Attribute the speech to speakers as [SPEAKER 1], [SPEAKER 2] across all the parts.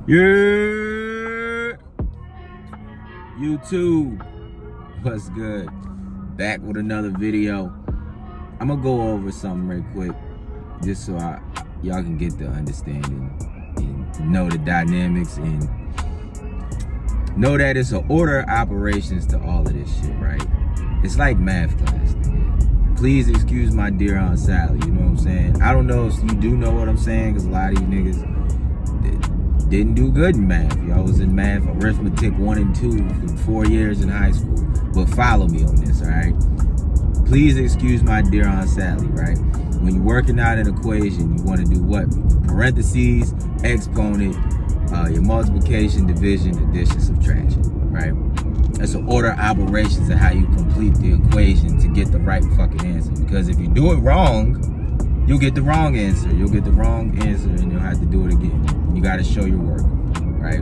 [SPEAKER 1] Yeah, YouTube, what's good? Back with another video. I'm gonna go over something real quick, just so y'all can get the understanding and know the dynamics and know that it's an order of operations to all of this shit, right? It's like math class. Please excuse my dear Aunt Sally. You know what I'm saying? I don't know if you do know what I'm saying, because a lot of you niggas didn't do good in math. Y'all was in math, arithmetic 1 and 2 for 4 years in high school. But follow me on this, all right? Please excuse my dear Aunt Sally, right? When you're working out an equation, you want to do what? Parentheses, exponent, your multiplication, division, addition, subtraction, right? That's an order of operations of how you complete the equation to get the right fucking answer. Because if you do it wrong, you'll get the wrong answer. You'll get the wrong answer and you'll have to do it again. You got to show your work, right?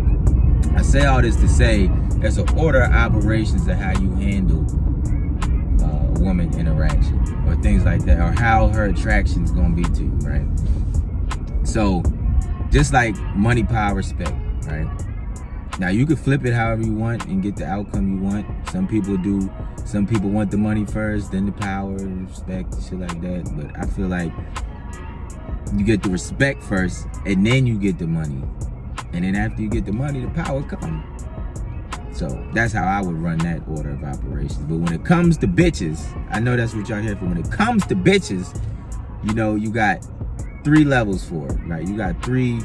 [SPEAKER 1] I say all this to say there's an order of operations of how you handle a woman interaction or things like that, or how her attraction is going to be to you, right? So just like money, power, respect, right? Now you can flip it however you want and get the outcome you want. Some people do. Some people want the money first, then the power, respect, shit like that. But I feel like you get the respect first, and then you get the money. And then after you get the money, the power comes. So that's how I would run that order of operations. But when it comes to bitches, I know that's what y'all here for. When it comes to bitches, you know, you got 3 levels for it, right? You got 3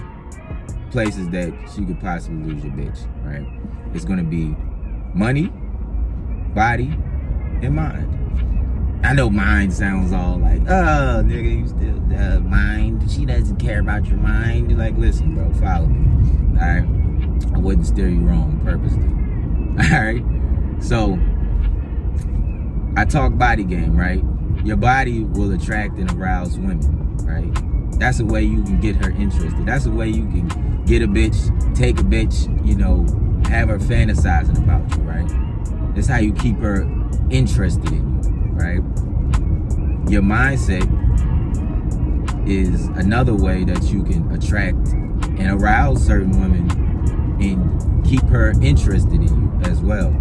[SPEAKER 1] places that you could possibly lose your bitch, right? It's gonna be money, body, and mind. I know mind sounds all like, oh, nigga, you still mind. She doesn't care about your mind. You're like, listen, bro, follow me, all right? I wouldn't steer you wrong purposely, all right? So, I talk body game, right? Your body will attract and arouse women, right? That's a way you can get her interested. That's a way you can get a bitch, take a bitch, you know, have her fantasizing about you, right? That's how you keep her interested in you, right? Your mindset is another way that you can attract and arouse certain women and keep her interested in you as well.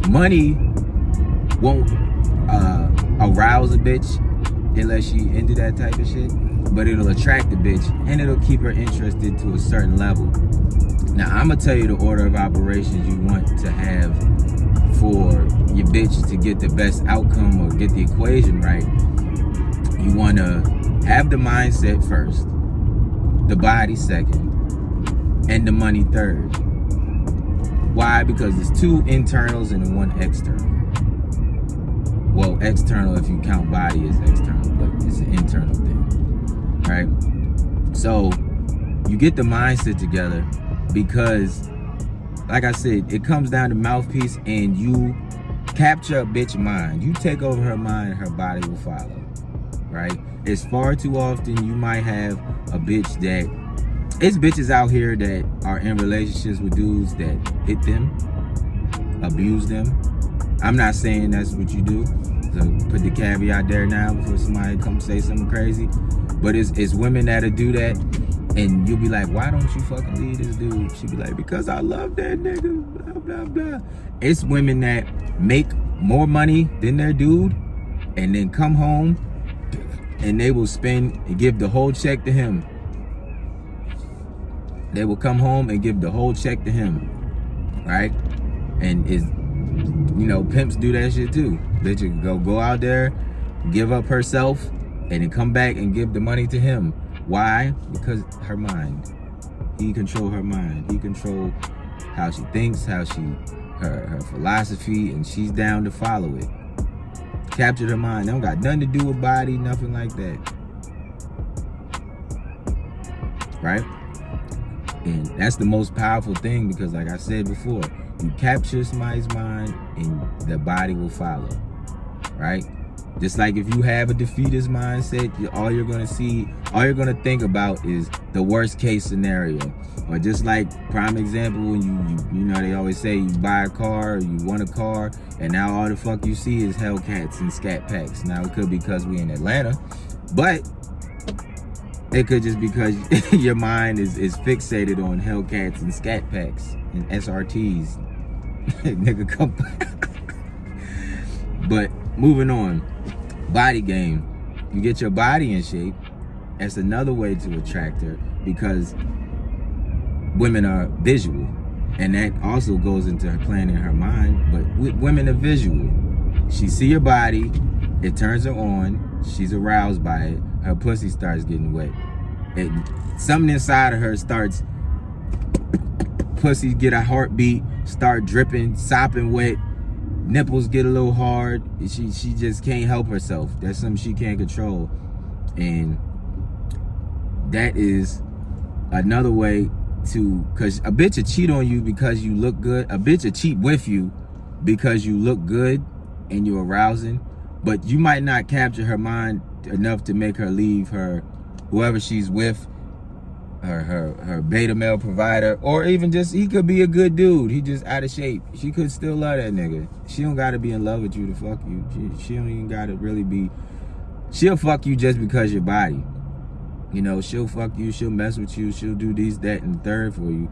[SPEAKER 1] Money won't arouse a bitch unless she into that type of shit, but it'll attract the bitch and it'll keep her interested to a certain level. Now, I'm gonna tell you the order of operations you want to have for your bitch to get the best outcome or get the equation right. You wanna have the mindset first, the body second, and the money third. Why? Because it's 2 internals and 1 external. Well, external if you count body as external, but it's an internal thing, right? So you get the mindset together because, like I said, it comes down to mouthpiece, and you capture a bitch mind. You take over her mind, her body will follow, right? It's far too often you might have a bitch that, it's bitches out here that are in relationships with dudes that hit them, abuse them. I'm not saying that's what you do, so put the caveat there now before somebody come say something crazy. But it's women that'll do that, and you'll be like, why don't you fucking leave this dude? She'll be like, because I love that nigga, blah, blah, blah. It's women that make more money than their dude, and then come home, and they will spend and give the whole check to him. They will come home and give the whole check to him, right? And it's, you know, pimps do that shit too. Bitch go out there, give up herself, and then come back and give the money to him. Why? Because her mind. He control her mind. He control how she thinks, how her philosophy, and she's down to follow it. Captured her mind. They don't got nothing to do with body, nothing like that. Right? And that's the most powerful thing, because like I said before, you capture somebody's mind and the body will follow, right? Just like if you have a defeatist mindset, all you're gonna think about is the worst case scenario. Or just like, prime example, when you know, they always say you buy a car, or you want a car, and now all the fuck you see is Hellcats and Scat Packs. Now it could be because we in Atlanta, but It could just because your mind is fixated on Hellcats and Scat Packs and SRTs. Nigga, come. But moving on, body game. You get your body in shape. That's another way to attract her, because women are visual, and that also goes into her plan in her mind. But women are visual. She see your body, it turns her on. She's aroused by it. Her pussy starts getting wet. Something inside of her starts. Pussy get a heartbeat, start dripping, sopping wet. Nipples get a little hard. She just can't help herself. That's something she can't control, and that is another way to, because a bitch will cheat on you because you look good. A bitch will cheat with you because you look good and you're arousing, but you might not capture her mind enough to make her leave her whoever she's with, her beta male provider, or even just, he could be a good dude, he just out of shape. She could still love that nigga. She don't gotta be in love with you to fuck you. She don't even gotta really be. She'll fuck you just because your body. You know, she'll fuck you, she'll mess with you, she'll do these, that, and the third for you.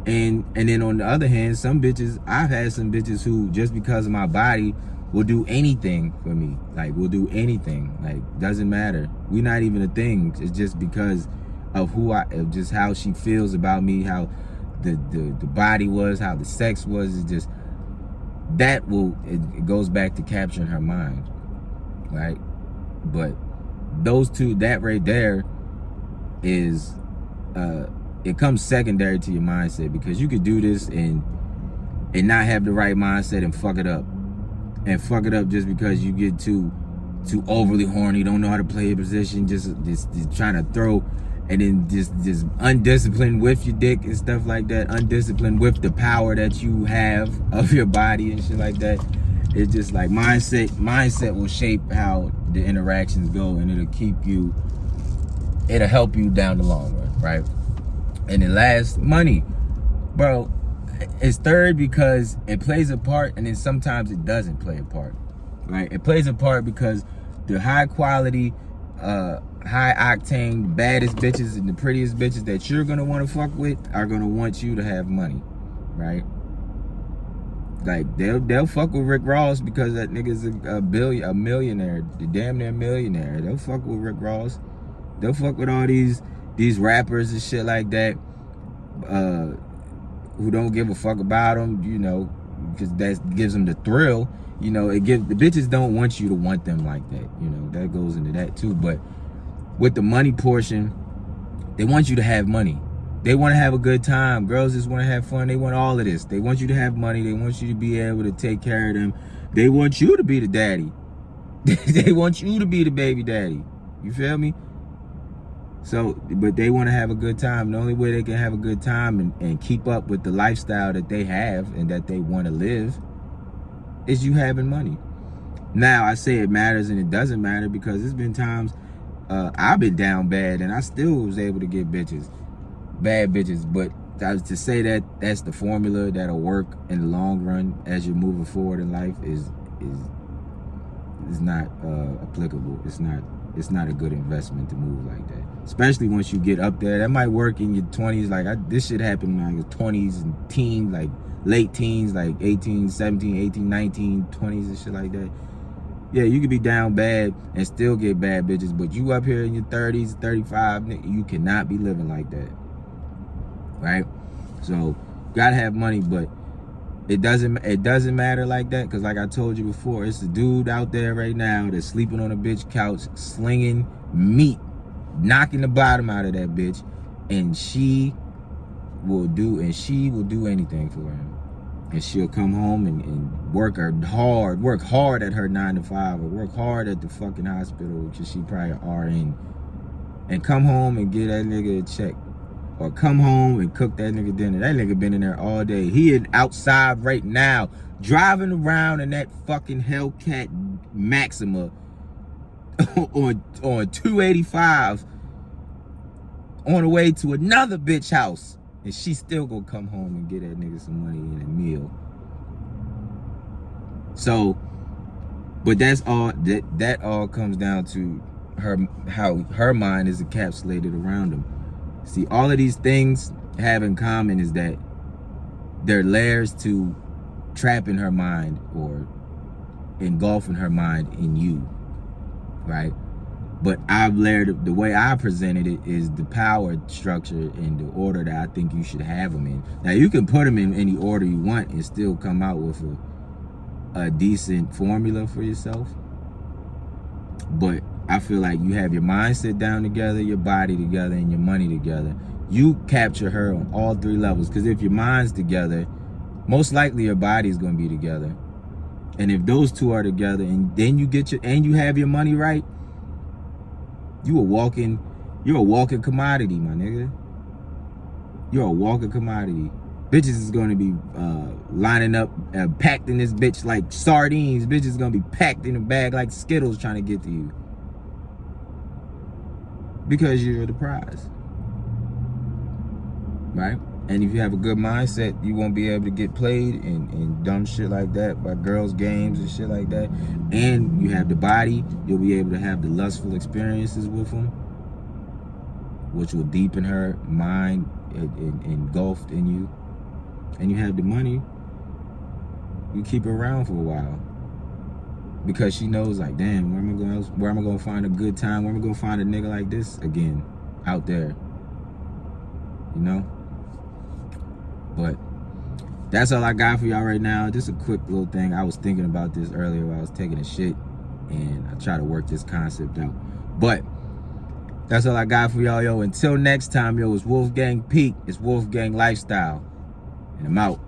[SPEAKER 1] And then on the other hand, some bitches, I've had some bitches who, just because of my body, will do anything for me. Like, will do anything. Like, doesn't matter. We're not even a thing. It's just because of of just how she feels about me, how the body was, how the sex was. It's just, that will, it goes back to capturing her mind, right? But those two, that right there is, it comes secondary to your mindset, because you could do this and not have the right mindset and fuck it up. And fuck it up just because you get too overly horny, don't know how to play a position, just trying to throw, and then just undisciplined with your dick and stuff like that, undisciplined with the power that you have of your body and shit like that. It's just like mindset will shape how the interactions go, and it'll help you down the long run, right? And then last, money. Bro, it's third because it plays a part, and then sometimes it doesn't play a part, right? It plays a part because the high quality, high octane, baddest bitches and the prettiest bitches that you're gonna want to fuck with are gonna want you to have money, right? Like, they'll fuck with Rick Ross because that nigga's a millionaire, the damn near millionaire. They'll fuck with Rick Ross. They'll fuck with all these rappers and shit like that, who don't give a fuck about them, you know, because that gives them the thrill. You know, the bitches don't want you to want them like that. You know, that goes into that too. But with the money portion, they want you to have money. They want to have a good time. Girls just want to have fun. They want all of this. They want you to have money. They want you to be able to take care of them. They want you to be the daddy. They want you to be the baby daddy. You feel me? So, but they want to have a good time. The only way they can have a good time and keep up with the lifestyle that they have and that they want to live is you having money. Now, I say it matters and it doesn't matter, because there's been times I've been down bad and I still was able to get bitches, bad bitches. But to say that that's the formula that'll work in the long run as you're moving forward in life is not applicable. It's not a good investment to move like that, especially once you get up there. That might work in your 20s. Like, this shit happened in my 20s and teens, like late teens, like 18, 17, 18, 19, 20s and shit like that. Yeah, you could be down bad and still get bad bitches, but you up here in your 30s, 35, you cannot be living like that, right? So, gotta have money, but it doesn't matter like that, because like I told you before, it's a dude out there right now that's sleeping on a bitch couch, slinging meat, knocking the bottom out of that bitch, and she will do anything for him. And she'll come home and work hard at her 9 to 5, or work hard at the fucking hospital, because she probably RN, and come home and get that nigga a check. Or come home and cook that nigga dinner. That nigga been in there all day. He is outside right now, driving around in that fucking Hellcat Maxima on 285 on the way to another bitch house. And she still gonna come home and get that nigga some money and a meal. So, but that's all, that all comes down to her mind is encapsulated around him. See, all of these things have in common is that they're layers to trapping her mind or engulfing her mind in you, right? But I've layered, the way I presented it is the power structure and the order that I think you should have them in. Now, you can put them in any order you want and still come out with a decent formula for yourself. But I feel like you have your mindset down together, your body together, and your money together. You capture her on all three levels. Because if your mind's together, most likely your body's going to be together. And if those two are together, and then you get you have your money right, you're a walking commodity, my nigga. You're a walking commodity. Bitches is going to be lining up, packed in this bitch like sardines. Bitches is going to be packed in a bag like Skittles trying to get to you. Because you're the prize. Right? And if you have a good mindset, you won't be able to get played in dumb shit like that by girls' games and shit like that. And you have the body, you'll be able to have the lustful experiences with them, which will deepen her mind engulfed in you. And you have the money, you keep her around for a while. Because she knows, like, damn, where am I gonna find a good time? Where am I gonna find a nigga like this again out there? You know? But that's all I got for y'all right now. Just a quick little thing. I was thinking about this earlier while I was taking a shit, and I try to work this concept out. But that's all I got for y'all, yo. Until next time, yo, it's Wolfgang Peak. It's Wolfgang Lifestyle. And I'm out.